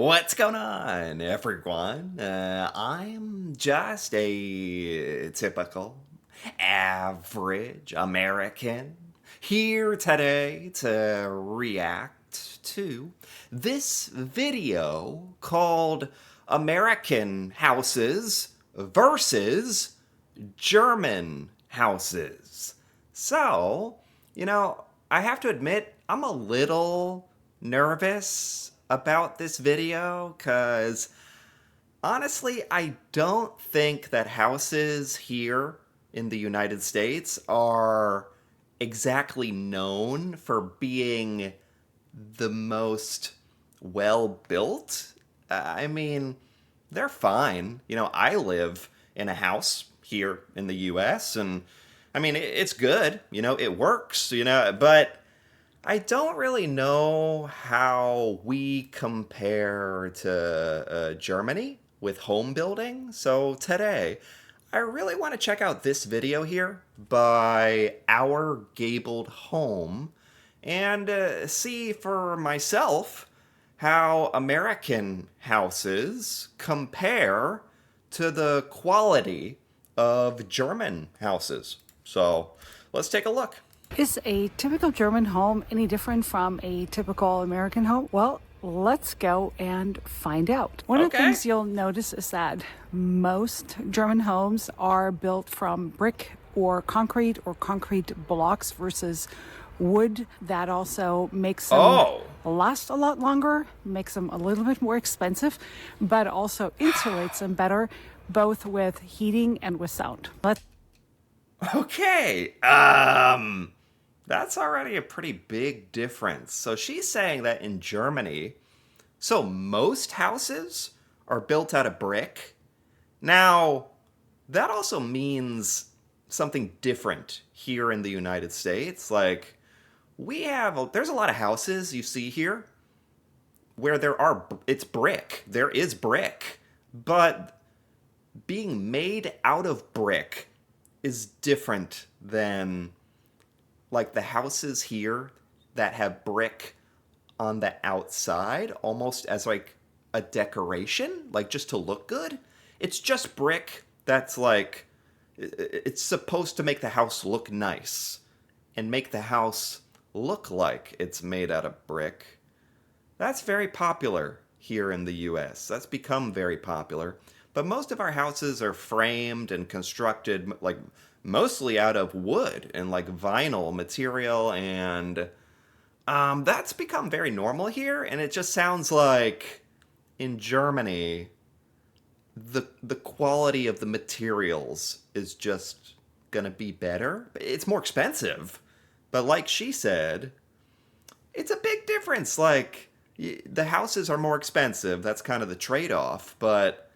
What's going on, everyone? I'm just a typical, average American here today to react to this video called American Houses versus German Houses. So, I have to admit, I'm a little nervous about this video because honestly, I don't think that houses here in the United States are exactly known for being the most well built. I mean, they're fine. I live in a house here in the US, and I mean, it's good. It works, but I don't really know how we compare to Germany with home building. So today, I really want to check out this video here by Our Gabled Home and see for myself how American houses compare to the quality of German houses. So let's take a look. Is a typical German home any different from a typical American home? Well, let's go and find out. One of the Okay. things you'll notice is that most German homes are built from brick or concrete blocks versus wood. That also makes them Oh. last a lot longer, makes them a little bit more expensive, but also insulates them better, both with heating and with sound. Okay. That's already a pretty big difference. So she's saying that in Germany, so most houses are built out of brick. Now, that also means something different here in the United States. Like, there's a lot of houses you see here where it's brick. There is brick. But being made out of brick is different than like the houses here that have brick on the outside almost as like a decoration, like just to look good. It's just brick that's like it's supposed to make the house look nice and make the house look like it's made out of brick. That's very popular here in the US. That's become very popular. But most of our houses are framed and constructed like mostly out of wood and like vinyl material, and that's become very normal here. And it just sounds like in Germany the quality of the materials is just gonna be better. It's more expensive, but like she said, it's a big difference. Like the houses are more expensive. That's kind of the trade-off, but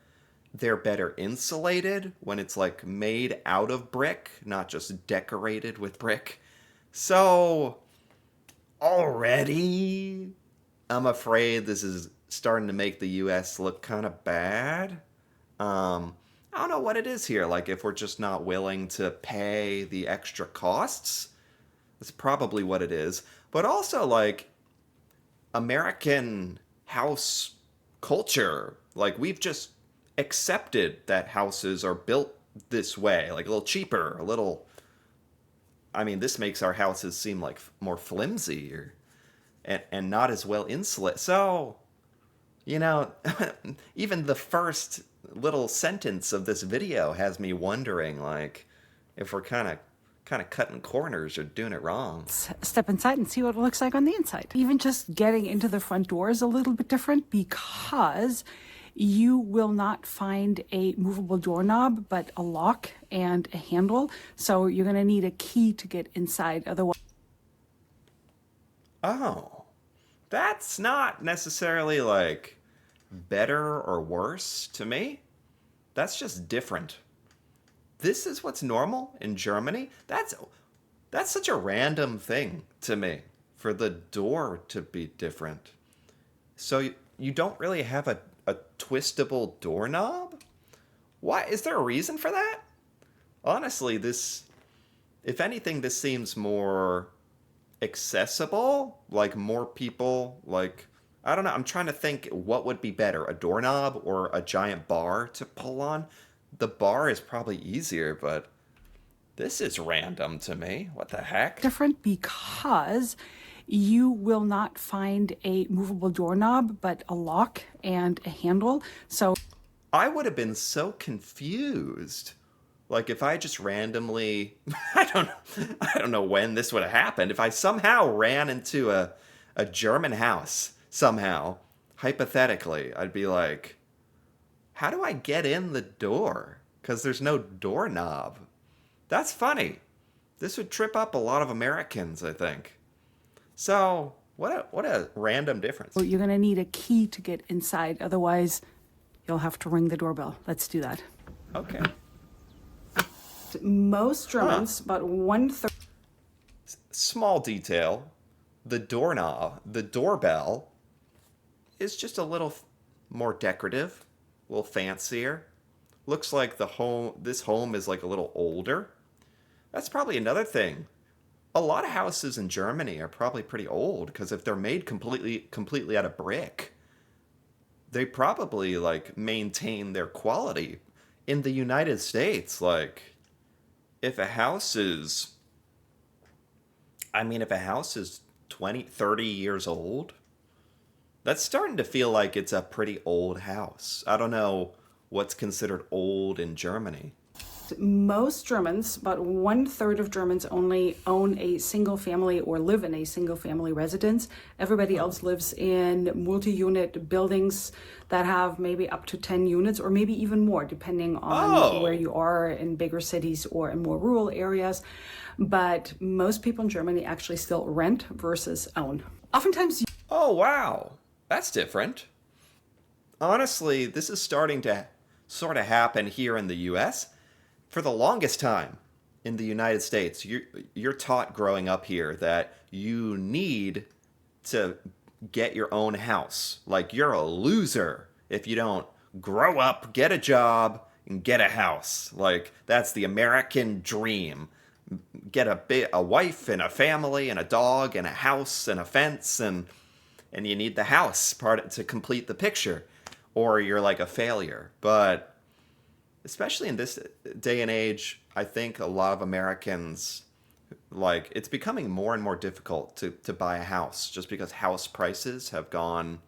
they're better insulated when it's like made out of brick, not just decorated with brick. So already I'm afraid this is starting to make the US look kind of bad. I don't know what it is here. Like if we're just not willing to pay the extra costs, that's probably what it is. But also like American house culture, like we've just accepted that houses are built this way, like a little cheaper, a little. I mean, this makes our houses seem like more flimsy and not as well insulated. So, you know, even the first little sentence of this video has me wondering, like, if we're kind of cutting corners or doing it wrong. Step inside and see what it looks like on the inside. Even just getting into the front door is a little bit different because you will not find a movable doorknob, but a lock and a handle. So you're going to need a key to get inside. Otherwise, Oh, that's not necessarily like better or worse to me. That's just different. This is what's normal in Germany. That's such a random thing to me for the door to be different. So you don't really have a twistable doorknob? Why is there a reason for that? Honestly, if anything, this seems more accessible. Like more people, like I don't know. I'm trying to think what would be better, a doorknob or a giant bar to pull on. The bar is probably easier, but this is random to me. What the heck? Different because you will not find a movable doorknob, but a lock and a handle. So I would have been so confused. Like if I just randomly, I don't know when this would have happened. If I somehow ran into a German house somehow, hypothetically, I'd be like, how do I get in the door? Because there's no doorknob. That's funny. This would trip up a lot of Americans, I think. So, what a random difference. you're going to need a key to get inside. Otherwise, you'll have to ring the doorbell. Let's do that. Okay. Most Germans, about 1/3. Small detail. The doorknob, the doorbell, is just a little more decorative, a little fancier. Looks like this home is like a little older. That's probably another thing. A lot of houses in Germany are probably pretty old because if they're made completely out of brick, they probably like maintain their quality. In the United States, like if a house is if a house is 20, 30 years old, that's starting to feel like it's a pretty old house. I don't know what's considered old in Germany. Most Germans, about 1/3 of Germans, only own a single family or live in a single family residence. Everybody else lives in multi-unit buildings that have maybe up to 10 units or maybe even more, depending on where you are in bigger cities or in more rural areas. But most people in Germany actually still rent versus own. Oftentimes, Oh, wow. That's different. Honestly, this is starting to sort of happen here in the US. For the longest time in the United States, you're taught growing up here that you need to get your own house. Like you're a loser if you don't grow up, get a job, and get a house. Like that's the American dream. Get a wife and a family and a dog and a house and a fence and you need the house part to complete the picture, or you're like a failure. But especially in this day and age, I think a lot of Americans, like, it's becoming more and more difficult to buy a house just because house prices have gone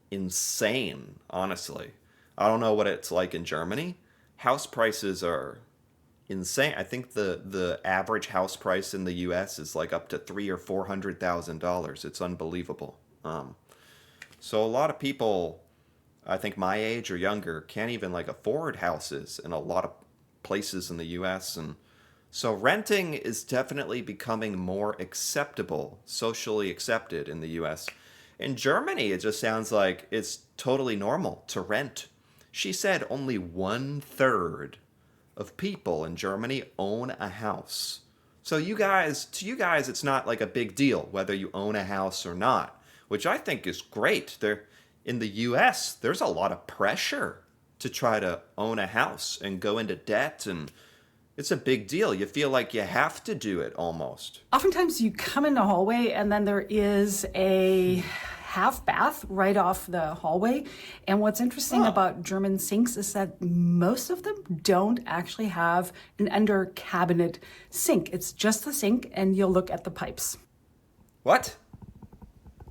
insane, honestly. I don't know what it's like in Germany. House prices are insane. I think the average house price in the US is like up to $300,000 or $400,000. It's unbelievable. So a lot of people, I think my age or younger, can't even like afford houses in a lot of places in the US. And so renting is definitely becoming more acceptable, socially accepted in the US. In Germany, it just sounds like it's totally normal to rent. She said only 1/3 of people in Germany own a house. So to you guys, it's not like a big deal whether you own a house or not, which I think is great. In the US, there's a lot of pressure to try to own a house and go into debt, and it's a big deal. You feel like you have to do it almost. oftentimes you come in the hallway and then there is a half bath right off the hallway. And what's interesting about German sinks is that most of them don't actually have an under cabinet sink. It's just the sink, and you'll look at the pipes. What?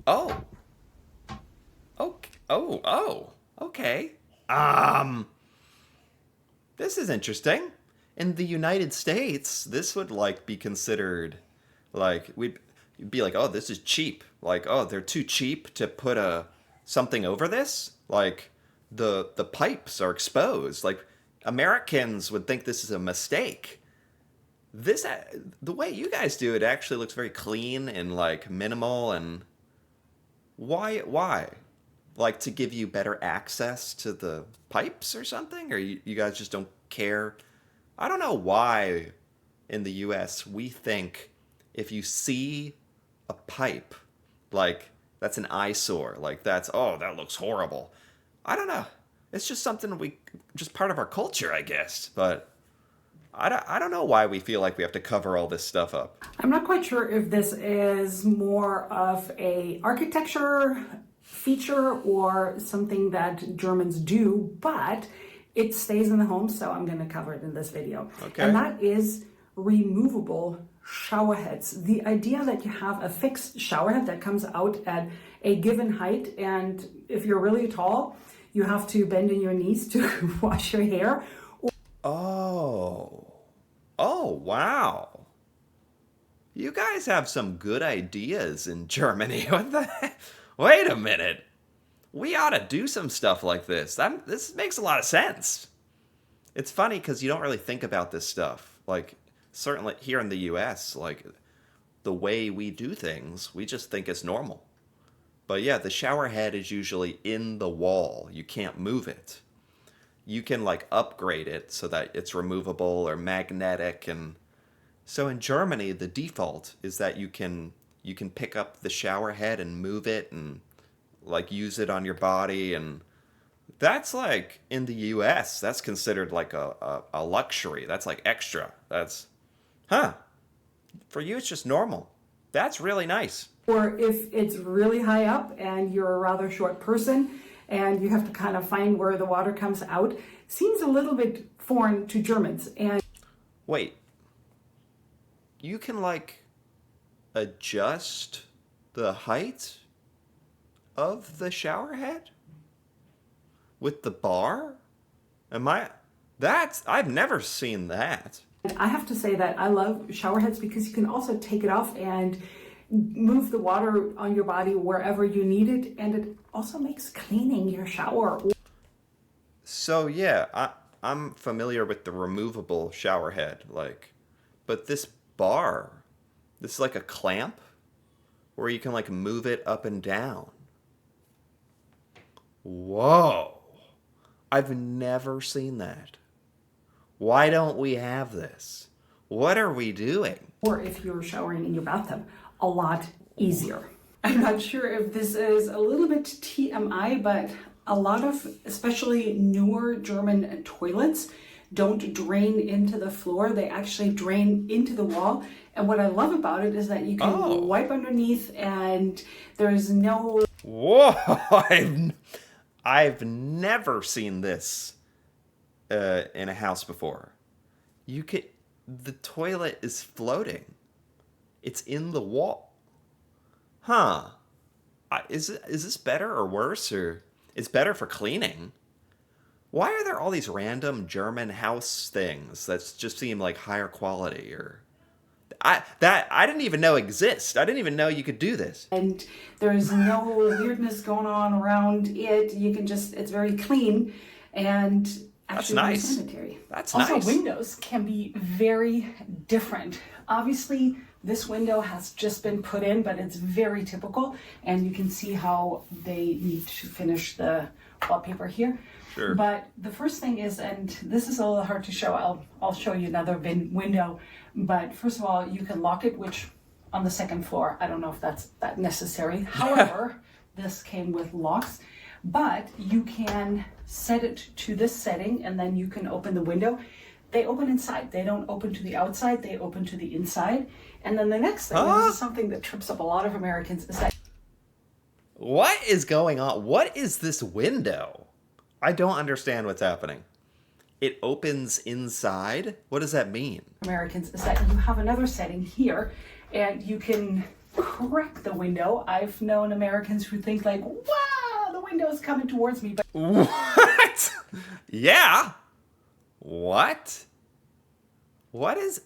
Oh. Okay. This is interesting. In the United States, this would like be considered like we'd be like, oh, this is cheap. Like, oh, they're too cheap to put something over this. Like the pipes are exposed. Like Americans would think this is a mistake. The way you guys do it actually looks very clean and like minimal. And why? Like to give you better access to the pipes or something? Or you guys just don't care? I don't know why in the US we think if you see a pipe, like that's an eyesore. Like that looks horrible. I don't know. It's just something just part of our culture, I guess. But I don't know why we feel like we have to cover all this stuff up. I'm not quite sure if this is more of a architecture feature or something that Germans do, but it stays in the home, so I'm going to cover it in this video. Okay. And that is removable shower heads. The idea that you have a fixed shower head that comes out at a given height, and if you're really tall, you have to bend in your knees to wash your hair. Oh. Oh, wow. You guys have some good ideas in Germany. What the heck? Wait a minute. We ought to do some stuff like this. This makes a lot of sense. It's funny because you don't really think about this stuff. Like, certainly here in the US, like, the way we do things, we just think it's normal. But yeah, the shower head is usually in the wall. You can't move it. You can, like, upgrade it so that it's removable or magnetic. And so in Germany, the default is that you can pick up the shower head and move it and, like, use it on your body. And that's, like, in the US, that's considered like a luxury. That's like extra. That's, for you, it's just normal. That's really nice. Or if it's really high up and you're a rather short person and you have to kind of find where the water comes out, seems a little bit foreign to Germans. And wait, you can, like, adjust the height of the shower head with the bar? I've never seen that. I have to say that I love shower heads because you can also take it off and move the water on your body wherever you need it, and it also makes cleaning your shower. So yeah, I'm familiar with the removable shower head, like, but this bar, this is like a clamp where you can, like, move it up and down. Whoa. I've never seen that. Why don't we have this? What are we doing? Or if you're showering in your bathtub, a lot easier. I'm not sure if this is a little bit TMI, but a lot of, especially newer German toilets, don't drain into the floor. They actually drain into the wall. And what I love about it is that you can wipe underneath and there's no... Whoa! I've never seen this in a house before. The toilet is floating. It's in the wall. Huh. Is this better or worse? Or it's better for cleaning? Why are there all these random German house things that just seem like higher quality? Or I didn't even know exist. I didn't even know you could do this. And there's no weirdness going on around it. You can just, it's very clean and actually nice. very sanitary. That's also, nice. windows can be very different. Obviously, this window has just been put in, but it's very typical. And you can see how they need to finish the wallpaper here. Sure. But the first thing is, and this is a little hard to show, I'll show you another window. But first of all, you can lock it, which on the second floor, I don't know if that's that necessary. However, this came with locks, but you can set it to this setting and then you can open the window. They open inside. They don't open to the outside. They open to the inside. And then the next thing, this is something that trips up a lot of Americans, is that... What is going on? What is this window? I don't understand what's happening. It opens inside? What does that mean? Americans, is that you have another setting here and you can crack the window. I've known Americans who think like, wow, the window is coming towards me. But what? Yeah. What? What is,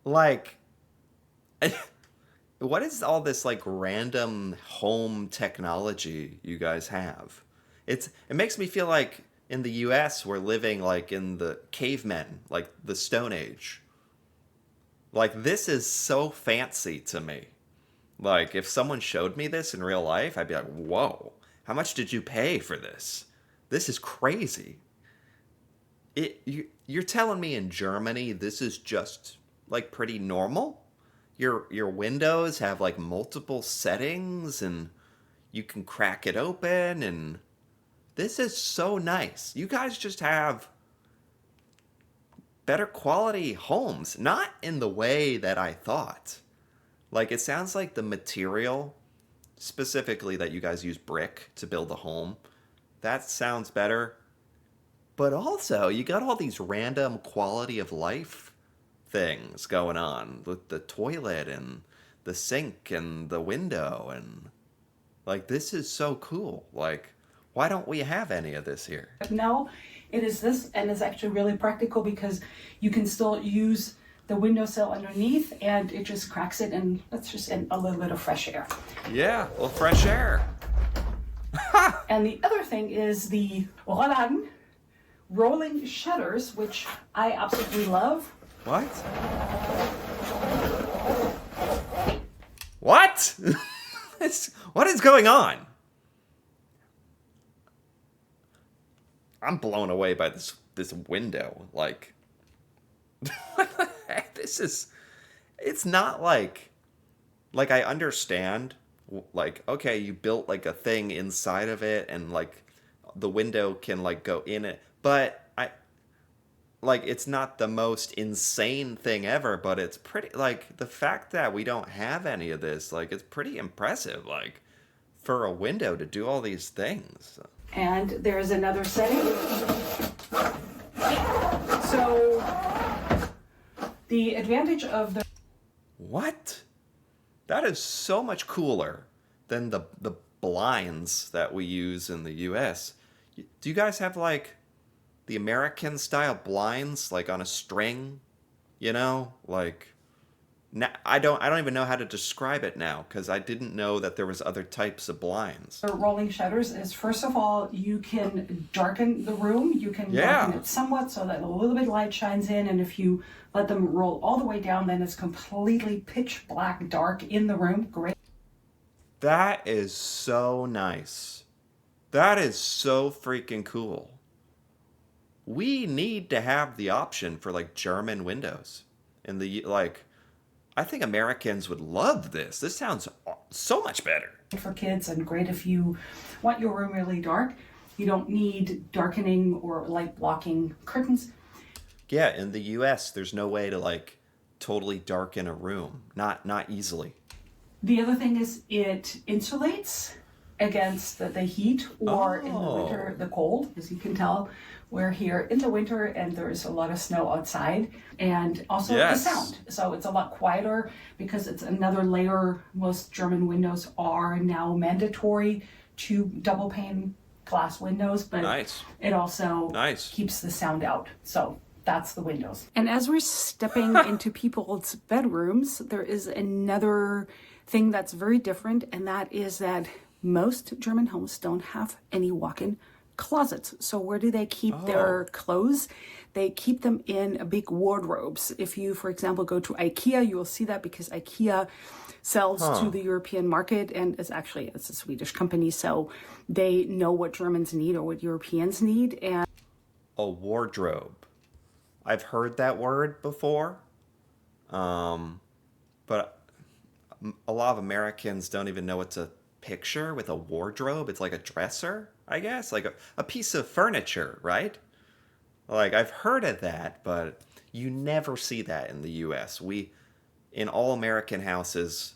like, what is all this, like, random home technology you guys have? It makes me feel like in the US we're living like in the cavemen, like the Stone Age. Like, this is so fancy to me. Like, if someone showed me this in real life, I'd be like, whoa, how much did you pay for this? This is crazy. You're telling me in Germany this is just, like, pretty normal? Your windows have, like, multiple settings and you can crack it open, and this is so nice. You guys just have better quality homes, not in the way that I thought. Like, it sounds like the material specifically that you guys use brick to build a home. That sounds better. But also, you got all these random quality of life things going on with the toilet and the sink and the window. And, like, this is so cool. Like, why don't we have any of this here? No, it is this, and it's actually really practical because you can still use the windowsill underneath and it just cracks it and lets just in a little bit of fresh air. Yeah, well, fresh air. And the other thing is the Rollladen, rolling shutters, which I absolutely love. What? What? What is going on? I'm blown away by this window. Like, what the heck? It's not like I understand, like, okay, you built like a thing inside of it and like the window can like go in it, but it's not the most insane thing ever, but it's pretty, like, the fact that we don't have any of this, like, it's pretty impressive, like, for a window to do all these things. And there's another setting. So the advantage of the What? That is so much cooler than the blinds that we use in the US. Do you guys have like the American style blinds, like on a string? You know, like, now I don't even know how to describe it now because I didn't know that there was other types of blinds. rolling shutters is, first of all, you can darken the room. You can darken it somewhat so that a little bit of light shines in, and if you let them roll all the way down, then it's completely pitch black dark in the room. Great. That is so nice. That is so freaking cool. We need to have the option for like German windows. In the, like, I think Americans would love this. This sounds so much better. For kids, and great if you want your room really dark. You don't need darkening or light blocking curtains. Yeah, in the US, there's no way to like totally darken a room. Not easily. The other thing is it insulates against the heat, or in the winter, the cold. As you can tell, we're here in the winter and there's a lot of snow outside, and also the sound. So it's a lot quieter because it's another layer. Most German windows are now mandatory to double pane glass windows, but it also keeps the sound out. So that's the windows. And as we're stepping into people's bedrooms, there is another thing that's very different, and that is that most German homes don't have any walk-in closets. So where do they keep their clothes? They keep them in big wardrobes. If you, for example, go to IKEA, you will see that because IKEA sells to the European market, and it's a Swedish company, so they know what Germans need or what Europeans need. And a wardrobe. I've heard that word before, but a lot of Americans don't even know it's a picture with a wardrobe. It's like a dresser, I guess, like a piece of furniture, right? Like, I've heard of that, but you never see that in the US. In all American houses,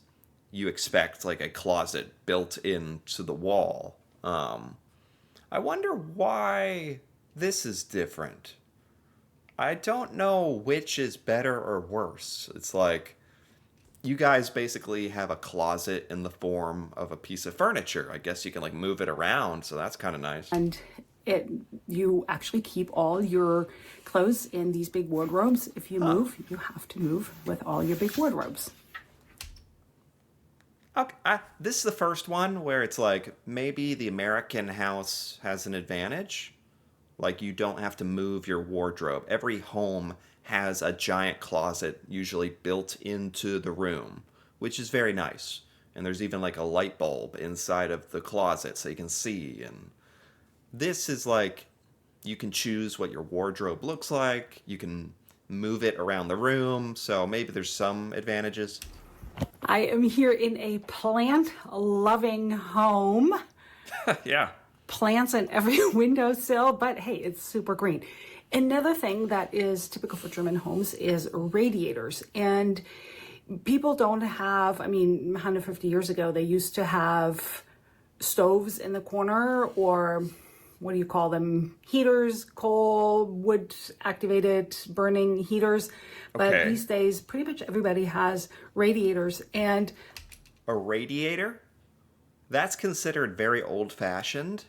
you expect like a closet built into the wall. I wonder why this is different. I don't know which is better or worse. It's like, you guys basically have a closet in the form of a piece of furniture. I guess you can like move it around, so that's kind of nice. And you actually keep all your clothes in these big wardrobes. If you move, you have to move with all your big wardrobes. Okay, this is the first one where it's like maybe the American house has an advantage. Like, you don't have to move your wardrobe. Every home has a giant closet usually built into the room, which is very nice. And there's even like a light bulb inside of the closet so you can see. And this is like, you can choose what your wardrobe looks like. You can move it around the room. So maybe there's some advantages. I am here in a plant-loving home. Yeah. Plants on every windowsill, but hey, it's super green. Another thing that is typical for German homes is radiators. And People don't have, I mean, 150 years ago, they used to have stoves in the corner, or what do you call them? Heaters, coal, wood activated burning heaters. But Okay. these days, pretty much everybody has radiators. And A radiator? That's considered very old fashioned.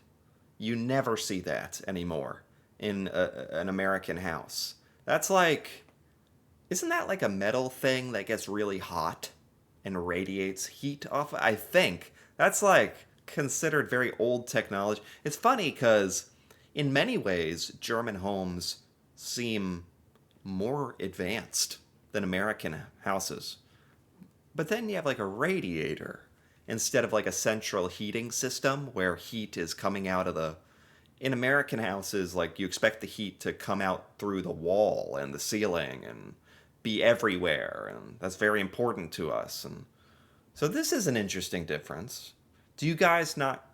You never see that anymore in an American house. That's like, isn't that like a metal thing that gets really hot and radiates heat off? I think that's like considered very old technology. It's funny because in many ways, German homes seem more advanced than American houses. But then you have like a radiator instead of like a central heating system where heat is coming out of the. In American houses, like you expect the heat to come out through the wall and the ceiling and be everywhere, and that's very important to us. And so this is an interesting difference. Do you guys not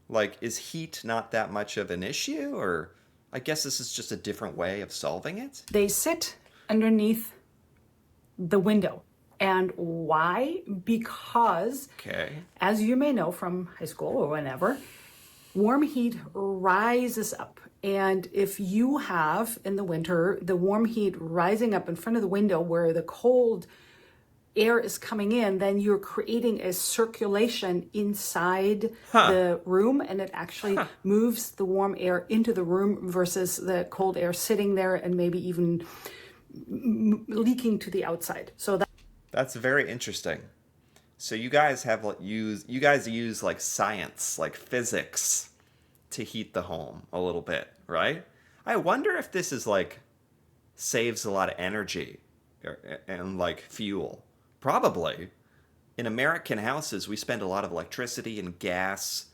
like, is heat not that much of an issue, or I guess this is just a different way of solving it? they sit underneath the window. And why? Because, Okay. as you may know from high school or whenever, warm heat rises up. And if you have in the winter the warm heat rising up in front of the window where the cold air is coming in, then you're creating a circulation inside the room, and it actually moves the warm air into the room versus the cold air sitting there and maybe even leaking to the outside. So That's very interesting. So you guys have like use like science, like physics to heat the home a little bit, right? I wonder if this is like saves a lot of energy and like fuel. Probably. In American houses, we spend a lot of electricity and gas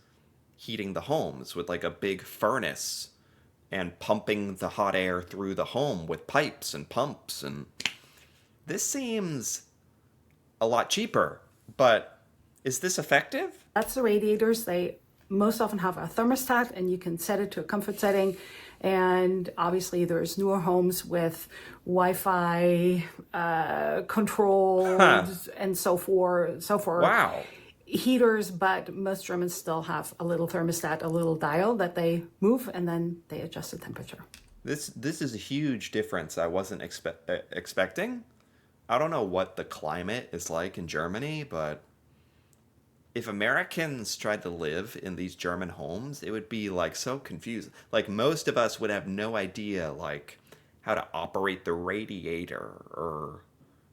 heating the homes with like a big furnace and pumping the hot air through the home with pipes and pumps, and this seems a lot cheaper, but is this effective? that's the radiators. They most often have a thermostat, and you can set it to a comfort setting. And obviously, there's newer homes with Wi-Fi controlled and so forth. Wow. Heaters, but most Germans still have a little thermostat, a little dial that they move, and then they adjust the temperature. This is a huge difference I wasn't expecting. I don't know what the climate is like in Germany, but if Americans tried to live in these German homes, it would be like so confusing. Like most of us would have no idea like how to operate the radiator, or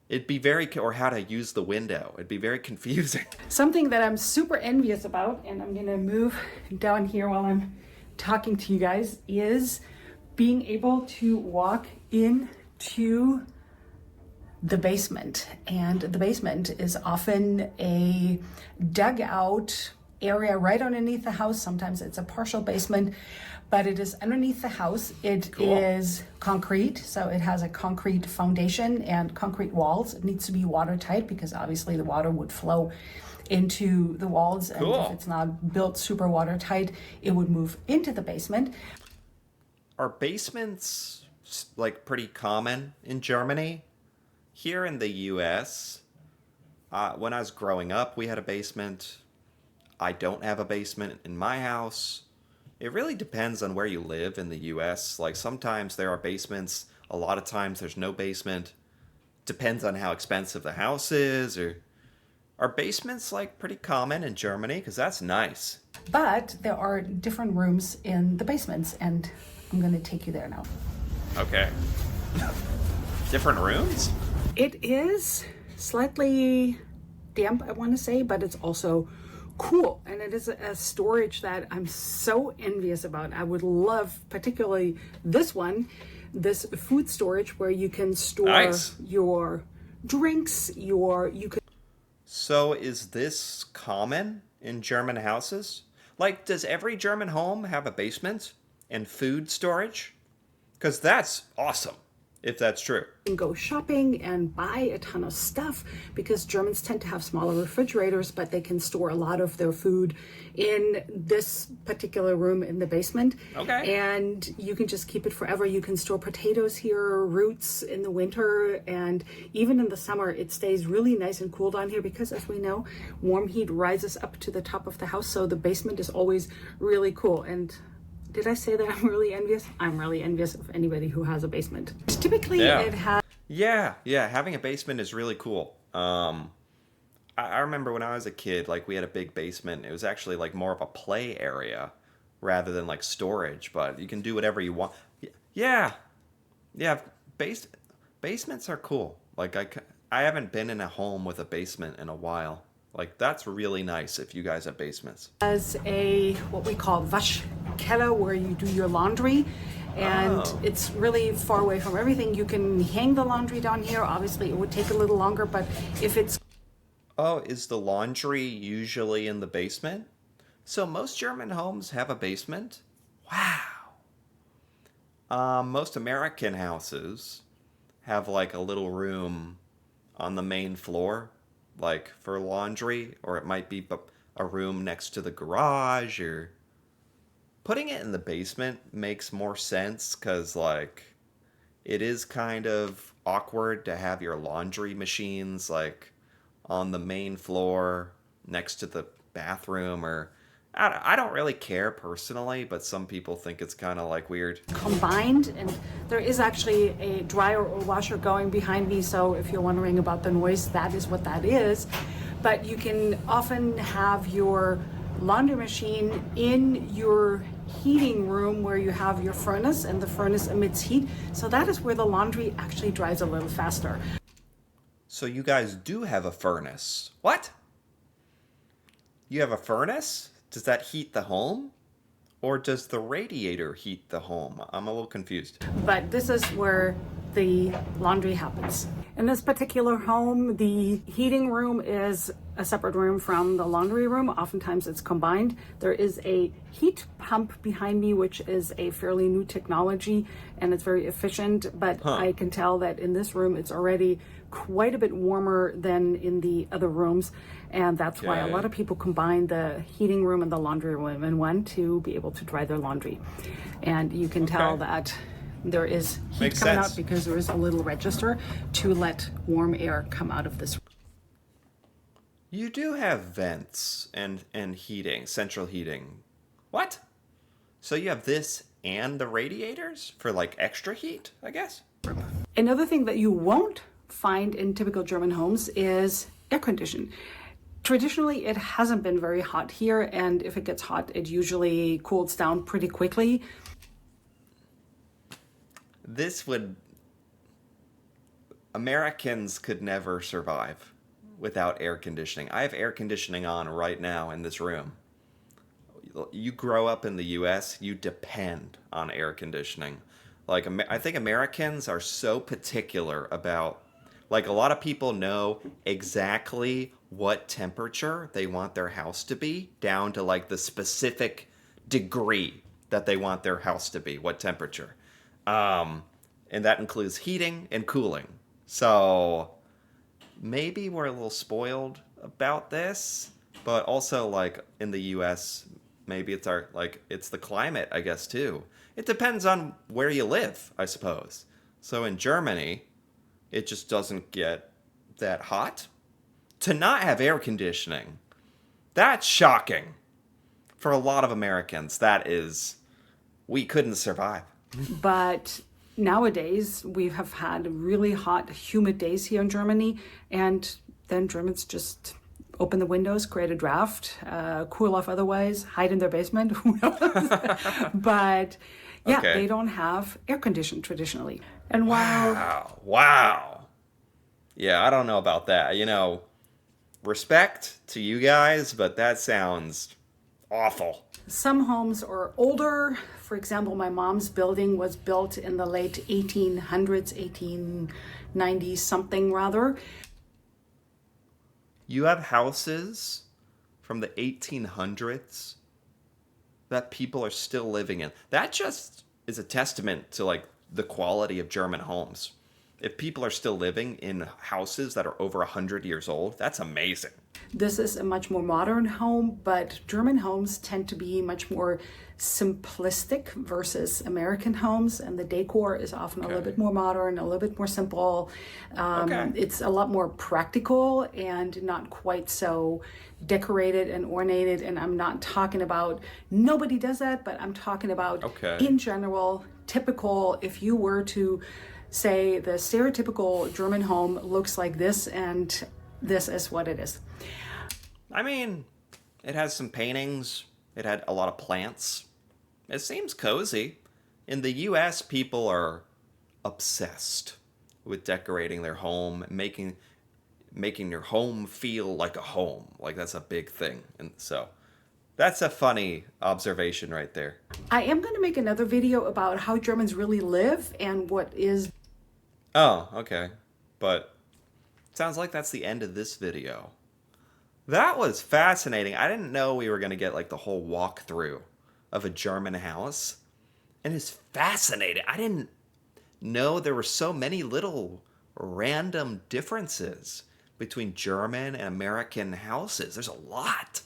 it'd be very or how to use the window. It'd be very confusing. Something that I'm super envious about, and I'm gonna move down here while I'm talking to you guys, is being able to walk into the basement. And the basement is often a dugout area right underneath the house. Sometimes it's a partial basement, but it is underneath the house. It is concrete, so it has a concrete foundation and concrete walls. It needs to be watertight because obviously the water would flow into the walls, and if it's not built super watertight, it would move into the basement. Are basements like pretty common in Germany? Here in the US, when I was growing up, we had a basement. I don't have a basement in my house. It really depends on where you live in the US. Like sometimes there are basements, a lot of times there's no basement. Depends on how expensive the house is, or are basements like pretty common in Germany? Because that's nice. But there are different rooms in the basements, and I'm going to take you there now. Okay. Different rooms? It is slightly damp, I want to say, but it's also cool. And it is a storage that I'm so envious about. I would love, particularly this one, this food storage where you can store your drinks, you could. So is this common in German houses? Like, does every German home have a basement and food storage? Because that's awesome. if that's true. And go shopping and buy a ton of stuff because Germans tend to have smaller refrigerators, but they can store a lot of their food in this particular room in the basement. Okay. And you can just keep it forever. You can store potatoes here, roots in the winter, and even in the summer, it stays really nice and cool down here because, as we know, warm heat rises up to the top of the house. So the basement is always really cool. And did I say that I'm really envious? I'm really envious of anybody who has a basement. Typically, it has. Yeah, having a basement is really cool. I remember when I was a kid, like we had a big basement. It was actually like more of a play area rather than like storage, but you can do whatever you want. Yeah, basements are cool. Like I haven't been in a home with a basement in a while. Like that's really nice if you guys have basements. As a what we call Waschkeller, where you do your laundry, and it's really far away from everything. You can hang the laundry down here. Obviously, it would take a little longer, but if it's Is the laundry usually in the basement? So most German homes have a basement? Wow. Most American houses have like a little room on the main floor, like for laundry, or it might be a room next to the garage, or putting it in the basement makes more sense because like it is kind of awkward to have your laundry machines like on the main floor next to the bathroom, or I don't really care personally, but some people think it's kind of like weird. combined, and there is actually a dryer or washer going behind me, so if you're wondering about the noise, that is what that is. But you can often have your laundry machine in your heating room where you have your furnace, and the furnace emits heat, so that is where the laundry actually dries a little faster. So you guys do have a furnace. What? You have a furnace? Does that heat the home? Or does the radiator heat the home? I'm a little confused. But this is where the laundry happens. In this particular home, the heating room is a separate room from the laundry room. Oftentimes it's combined. There is a heat pump behind me, which is a fairly new technology, and it's very efficient, but I can tell that in this room it's already quite a bit warmer than in the other rooms, and that's why a lot of people combine the heating room and the laundry room in one to be able to dry their laundry. And you can tell that there is heat Makes coming sense. out because there is a little register to let warm air come out of this. You do have vents and heating, central heating. What? So you have this and the radiators for like extra heat, I guess? Another thing that you won't find in typical German homes is air conditioning. Traditionally, it hasn't been very hot here, and if it gets hot, it usually cools down pretty quickly. Americans could never survive without air conditioning. I have air conditioning on right now in this room. You grow up in the US, you depend on air conditioning. Like, I think Americans are so particular about, like, a lot of people know exactly what temperature they want their house to be, down to like the specific degree that they want their house to be, what temperature. And that includes heating and cooling. So maybe we're a little spoiled about this, but also like in the US, maybe it's it's the climate, I guess, too. It depends on where you live, I suppose. So in Germany, it just doesn't get that hot. To not have air conditioning, that's shocking. For a lot of Americans, we couldn't survive. But nowadays, we have had really hot, humid days here in Germany, and then Germans just open the windows, create a draft, cool off otherwise, hide in their basement, who knows? But yeah, they don't have air conditioning traditionally. And while Wow. Yeah, I don't know about that. Respect to you guys, but that sounds awful. some homes are older, for example, my mom's building was built in the late 1800s, 1890 something rather. You have houses from the 1800s that people are still living in. That just is a testament to like the quality of German homes. If people are still living in houses that are over 100 years old, that's amazing. This is a much more modern home, but German homes tend to be much more simplistic versus American homes, and the decor is often a little bit more modern, a little bit more simple. Okay. It's a lot more practical and not quite so decorated and ornated. And I'm not talking about nobody does that, but I'm talking about in general, typical, if you were to say the stereotypical German home looks like this, and this is what it is. I mean, it has some paintings. It had a lot of plants. It seems cozy. In the US, people are obsessed with decorating their home, making your home feel like a home. Like that's a big thing. And so that's a funny observation right there. I am going to make another video about how Germans really live and what is. Oh, okay. But it sounds like that's the end of this video. That was fascinating. I didn't know we were going to get like the whole walkthrough of a German house. And it's fascinating. I didn't know there were so many little random differences between German and American houses. There's a lot.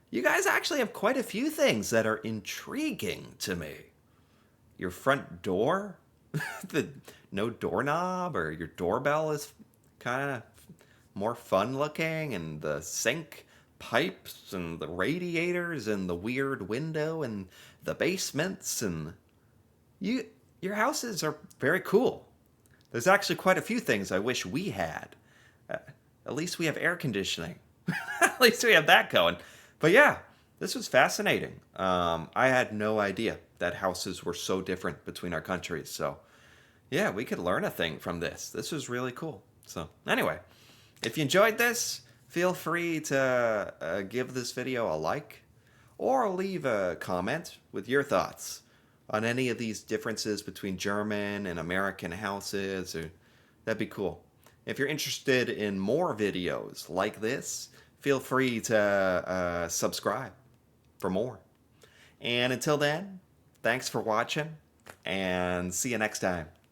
You guys actually have quite a few things that are intriguing to me. Your front door, the no doorknob, or your doorbell is kind of more fun looking, and the sink pipes and the radiators and the weird window and the basements, and your houses are very cool. There's actually quite a few things I wish we had. At least we have air conditioning. At least we have that going. But yeah, this was fascinating. I had no idea that houses were so different between our countries. So yeah, we could learn a thing from this. This was really cool. So anyway, if you enjoyed this, feel free to give this video a like or leave a comment with your thoughts on any of these differences between German and American houses. That'd be cool. If you're interested in more videos like this, feel free to subscribe for more. And until then, thanks for watching, and see you next time.